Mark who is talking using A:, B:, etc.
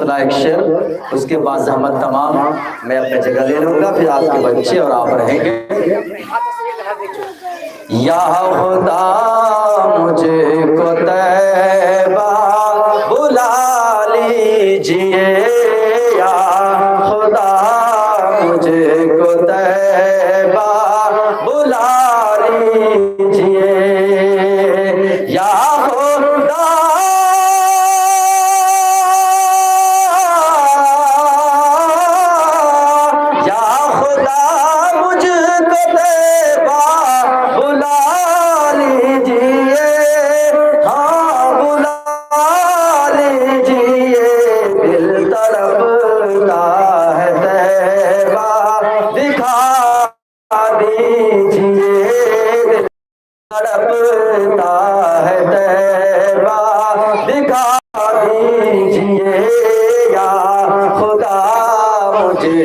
A: रहमतुल्लाह एक शेर, उसके बाद जहमत तमाम मैं अपने जगह ले लूंगा, फिर आपके बच्चे और आप रहेंगे। या खुदा मुझे को तैबा बुला लीजिए, या खुदा मुझे को तैबा बुला लीजिए, या खुदा मुझको तैबा बुला लीजिए, हाँ बुला लीजिए, दिल तड़पता है तैबा दिखा दीजिए, दिल तड़पता है तैबा दिखा दीजिए, या खुदा मुझे